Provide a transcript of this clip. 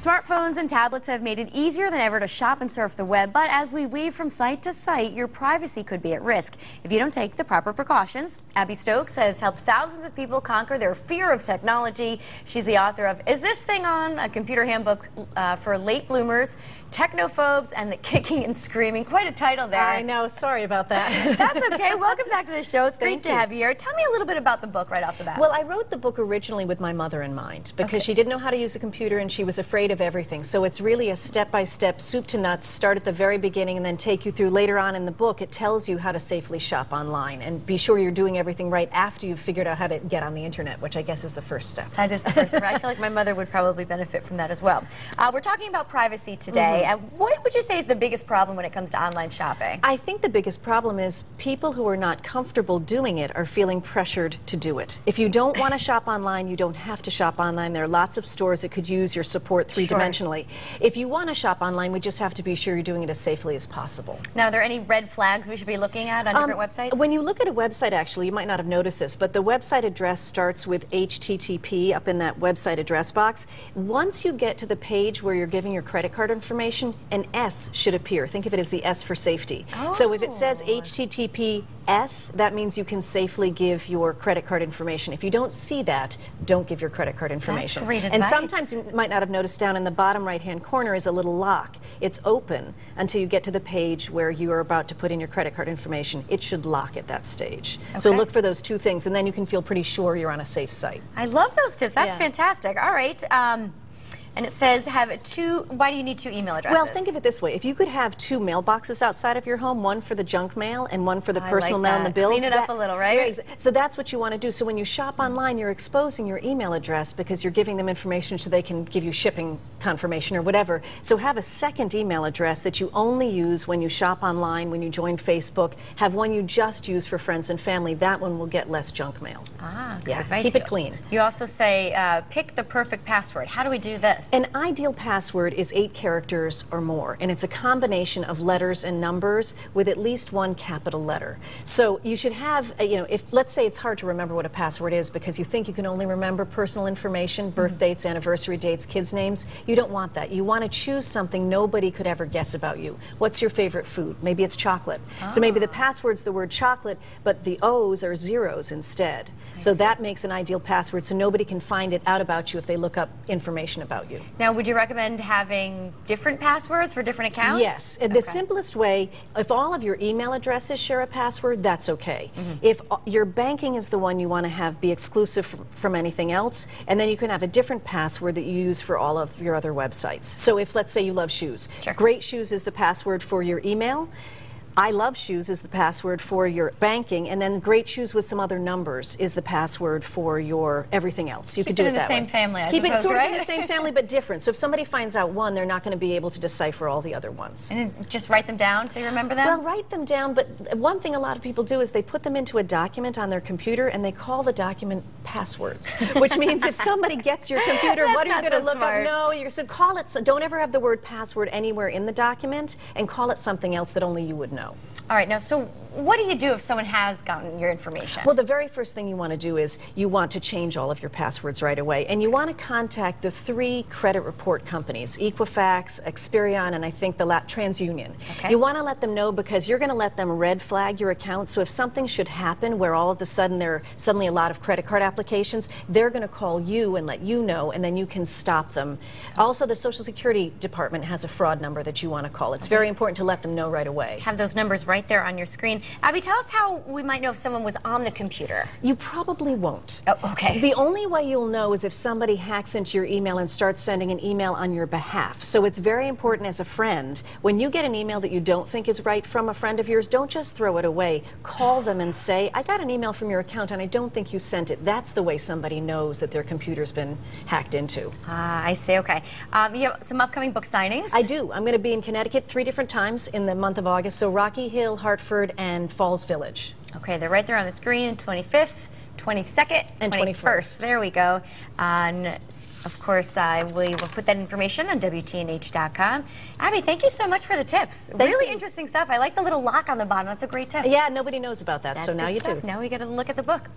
Smartphones and tablets have made it easier than ever to shop and surf the web, but as we weave from site to site, your privacy could be at risk if you don't take the proper precautions. Abby Stokes has helped thousands of people conquer their fear of technology. She's the author of Is This Thing On? A computer handbook for late bloomers, technophobes, and the kicking and screaming. Quite a title there. I know. Sorry about that. That's okay. Welcome back to the show. It's great to have you here. Tell me a little bit about the book right off the bat. Well, I wrote the book originally with my mother in mind because she didn't know how to use a computer and she was afraid of everything. So it's really a step-by-step, soup to nuts, start at the very beginning and then take you through later on in the book. It tells you how to safely shop online and be sure you're doing everything right after you've figured out how to get on the internet, which I guess is the first step. That is the first step. I feel like my mother would probably benefit from that as well. We're talking about privacy today. What would you say is the biggest problem when it comes to online shopping? I think the biggest problem is people who are not comfortable doing it are feeling pressured to do it. If you don't want to shop online, you don't have to shop online. There are lots of stores that could use your support three-dimensionally. If you want to shop online, we just have to be sure you're doing it as safely as possible. Now, are there any red flags we should be looking at on different websites? When you look at a website, actually, you might not have noticed this, but the website address starts with HTTP up in that website address box. Once you get to the page where you're giving your credit card information, an S should appear. Think of it as the S for safety. So if it says HTTPS, that means you can safely give your credit card information. If you don't see that, don't give your credit card information. That's great advice. And sometimes you might not have noticed down in the bottom right-hand corner is a little lock. It's open until you get to the page where you are about to put in your credit card information. It should lock at that stage. So look for those two things, and then you can feel pretty sure you're on a safe site. I love those tips. That's fantastic. All right. And it says why do you need two email addresses? Well, think of it this way. If you could have two mailboxes outside of your home, one for the junk mail and one for the personal mail and the bills. Clean it up a little, right? So that's what you want to do. So when you shop online, you're exposing your email address because you're giving them information so they can give you shipping confirmation or whatever. So have a second email address that you only use when you shop online, when you join Facebook. Have one you just use for friends and family. That one will get less junk mail. Good advice. Keep it clean. You also say pick the perfect password. How do we do this? An ideal password is 8 characters or more, and it's a combination of letters and numbers with at least one capital letter. So you should have, if let's say it's hard to remember what a password is because you think you can only remember personal information, birth dates, anniversary dates, kids' names. You don't want that. You want to choose something nobody could ever guess about you. What's your favorite food? Maybe it's chocolate. So maybe the password's the word chocolate, but the O's are zeros instead. So that makes an ideal password so nobody can find it out about you if they look up information about you. Now, would you recommend having different passwords for different accounts? Yes. The simplest way, if all of your email addresses share a password, that's okay. If your banking is the one you want to have be exclusive from anything else, and then you can have a different password that you use for all of your other websites. So if, let's say, you love shoes. Great Shoes is the password for your email. I Love Shoes is the password for your banking, and then Great Shoes with some other numbers is the password for your everything else. You could do it that way. Keep it in the same family, I suppose, right? Keep it sort of in the same family, but different. So if somebody finds out one, they're not going to be able to decipher all the other ones. And just write them down so you remember them? Well, write them down, but one thing a lot of people do is they put them into a document on their computer, and they call the document passwords, which means if somebody gets your computer, what are you going to look up? No, so call it, don't ever have the word password anywhere in the document, and call it something else that only you would know. All right, now, so what do you do if someone has gotten your information? Well, the very first thing you want to do is you want to change all of your passwords right away. And you want to contact the 3 credit report companies, Equifax, Experian, and I think the TransUnion. You want to let them know because you're going to let them red flag your account. So if something should happen where all of a sudden there are suddenly a lot of credit card applications, they're going to call you and let you know, and then you can stop them. Also, the Social Security Department has a fraud number that you want to call. It's very important to let them know right away. Have those numbers right there on your screen. Abby, tell us how we might know if someone was on the computer. You probably won't. Oh, okay. The only way you'll know is if somebody hacks into your email and starts sending an email on your behalf. So it's very important as a friend, when you get an email that you don't think is right from a friend of yours, don't just throw it away. Call them and say, I got an email from your account and I don't think you sent it. That's the way somebody knows that their computer's been hacked into. I see, okay. You have some upcoming book signings? I do. I'm going to be in Connecticut 3 different times in the month of August. So Rocky Hill, Hartford, and Falls Village. Okay, they're right there on the screen, 25th, 22nd, and 21st. There we go. And of course, we will put that information on WTNH.com. Abby, thank you so much for the tips. Really interesting stuff. I like the little lock on the bottom. That's a great tip. Yeah, nobody knows about that, so now you do. Now we got to look at the book.